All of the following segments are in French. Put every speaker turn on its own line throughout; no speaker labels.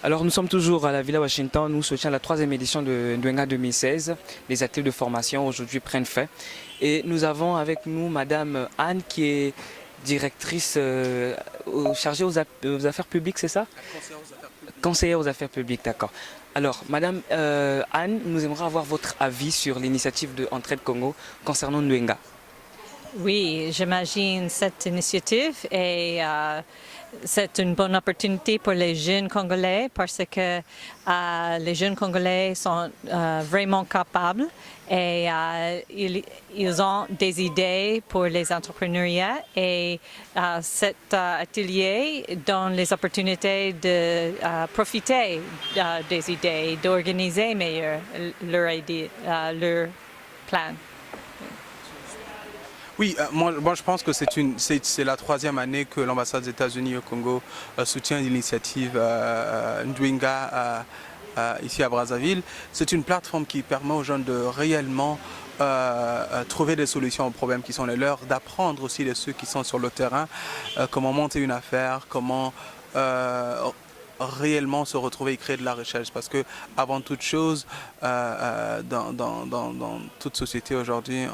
Alors nous sommes toujours à la Villa Washington, nous soutient la troisième édition de Ndwenga 2016. Les ateliers de formation aujourd'hui prennent fin. Et nous avons avec nous Madame Anne qui est directrice chargée aux affaires publiques, c'est ça? Conseillère aux affaires publiques, d'accord. Alors Madame Anne, nous aimerions avoir votre avis sur l'initiative de Entraide Congo concernant Ndwenga.
Oui, j'imagine cette initiative et c'est une bonne opportunité pour les jeunes Congolais parce que les jeunes Congolais sont vraiment capables et ils ont des idées pour les entrepreneuriats et cet atelier donne les opportunités de profiter des idées, d'organiser meilleur leur plan.
Oui, moi je pense que c'est la troisième année que l'ambassade des États-Unis au Congo soutient l'initiative Ndwenga ici à Brazzaville. C'est une plateforme qui permet aux jeunes de réellement trouver des solutions aux problèmes qui sont les leurs, d'apprendre aussi de ceux qui sont sur le terrain, comment monter une affaire, comment réellement se retrouver et créer de la richesse. Parce que avant toute chose, dans toute société aujourd'hui,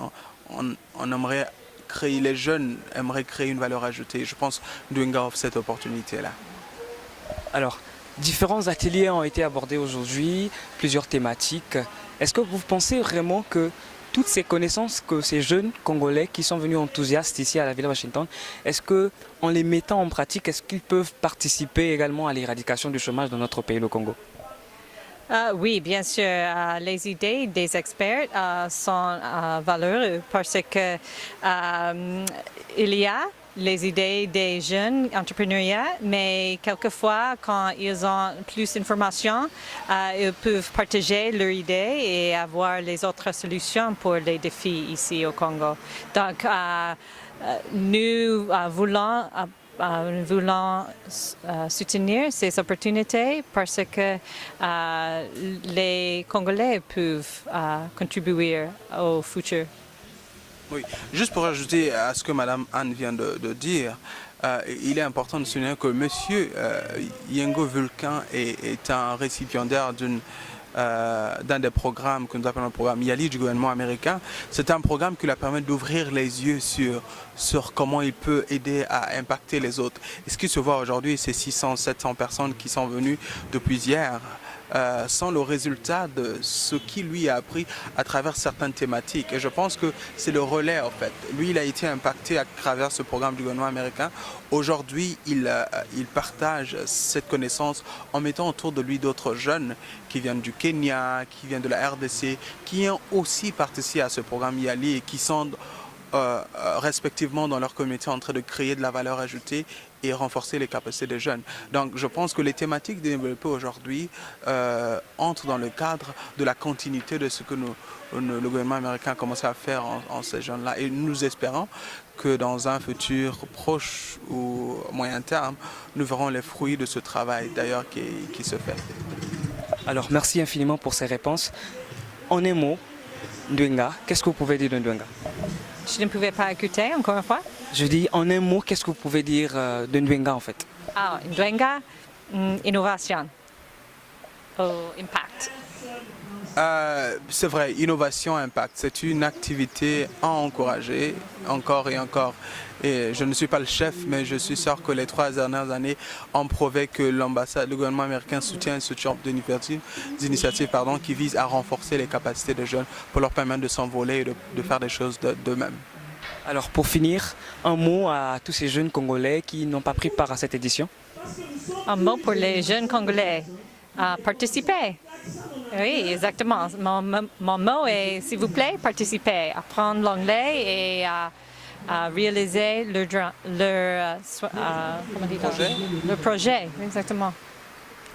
on aimerait créer, les jeunes aimeraient créer une valeur ajoutée. Je pense que Ndwenga offre cette opportunité-là.
Alors, différents ateliers ont été abordés aujourd'hui, plusieurs thématiques. Est-ce que vous pensez vraiment que toutes ces connaissances que ces jeunes Congolais qui sont venus enthousiastes ici à la Villa Washington, est-ce qu'en les mettant en pratique, est-ce qu'ils peuvent participer également à l'éradication du chômage dans notre pays, le Congo?
Oui, bien sûr. Les idées des experts sont valeureuses parce que il y a les idées des jeunes entrepreneurs, mais quelquefois, quand ils ont plus d'informations, ils peuvent partager leurs idées et avoir les autres solutions pour les défis ici au Congo. Donc, nous voulons soutenir ces opportunités parce que les Congolais peuvent contribuer au futur.
Oui, juste pour ajouter à ce que Mme Anne vient de dire, il est important de souligner que M. Yengo Vulcan est un récipiendaire d'un des programmes que nous appelons le programme YALI du gouvernement américain. C'est un programme qui lui permet d'ouvrir les yeux sur comment il peut aider à impacter les autres. Et ce qui se voit aujourd'hui, c'est 600-700 personnes qui sont venues depuis hier. Sans le résultat de ce qu'il lui a appris à travers certaines thématiques. Et je pense que c'est le relais en fait. Lui, il a été impacté à travers ce programme du gouvernement américain. Aujourd'hui, il partage cette connaissance en mettant autour de lui d'autres jeunes qui viennent du Kenya, qui viennent de la RDC, qui ont aussi participé à ce programme YALI et qui sont respectivement dans leur communauté en train de créer de la valeur ajoutée et renforcer les capacités des jeunes. Donc je pense que les thématiques développées aujourd'hui entrent dans le cadre de la continuité de ce que le gouvernement américain a commencé à faire en ces jeunes-là. Et nous espérons que dans un futur proche ou moyen terme, nous verrons les fruits de ce travail d'ailleurs qui se fait.
Alors merci infiniment pour ces réponses. En un mot, Ndwenga, qu'est-ce que vous pouvez dire de Ndwenga?
Je ne pouvais pas écouter encore une fois.
Je dis en un mot, qu'est-ce que vous pouvez dire de Ndwenga en fait?
Ndwenga, innovation, impact.
C'est vrai, innovation, impact, c'est une activité à encourager encore et encore. Et je ne suis pas le chef, mais je suis sûr que les 3 dernières années ont prouvé que l'ambassade, le gouvernement américain soutient ce genre d'initiatives qui visent à renforcer les capacités des jeunes pour leur permettre de s'envoler et de faire des choses d'eux-mêmes.
Alors pour finir, un mot à tous ces jeunes Congolais qui n'ont pas pris part à cette édition?
Un mot pour les jeunes Congolais, participer. Oui, exactement. Mon mot est, s'il vous plaît, participer, apprendre l'anglais et réaliser leur projet. Exactement.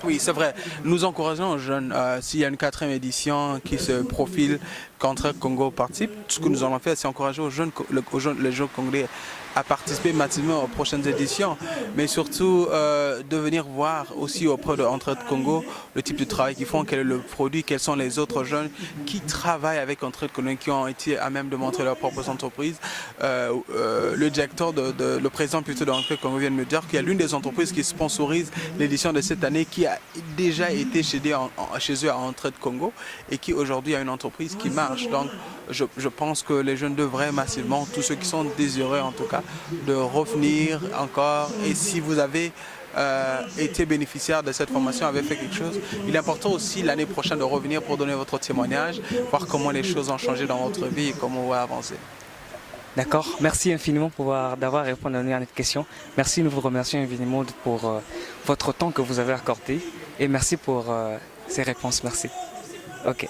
Oui, c'est vrai. Nous encourageons aux jeunes, s'il y a une 4e édition qui se profile, qu'Entraide Congo participe, ce que nous allons faire, c'est encourager les jeunes Congolais à participer massivement aux prochaines éditions, mais surtout de venir voir aussi auprès de Entraide Congo le type de travail qu'ils font, quel est le produit, quels sont les autres jeunes qui travaillent avec Entraide Congo, qui ont été à même de montrer leurs propres entreprises. Le président plutôt d'Entraide Congo vient de me dire qu'il y a l'une des entreprises qui sponsorise l'édition de cette année qui qui a déjà été chez eux à Entraide Congo et qui aujourd'hui a une entreprise qui marche. Donc je pense que les jeunes devraient massivement, tous ceux qui sont désireux en tout cas, de revenir encore. Et si vous avez été bénéficiaire de cette formation, avez fait quelque chose, il est important aussi l'année prochaine de revenir pour donner votre témoignage, voir comment les choses ont changé dans votre vie et comment vous avez avancé.
D'accord, merci infiniment d'avoir répondu à notre question. Merci, nous vous remercions infiniment pour votre temps que vous avez accordé et merci pour ces réponses. Merci. Ok.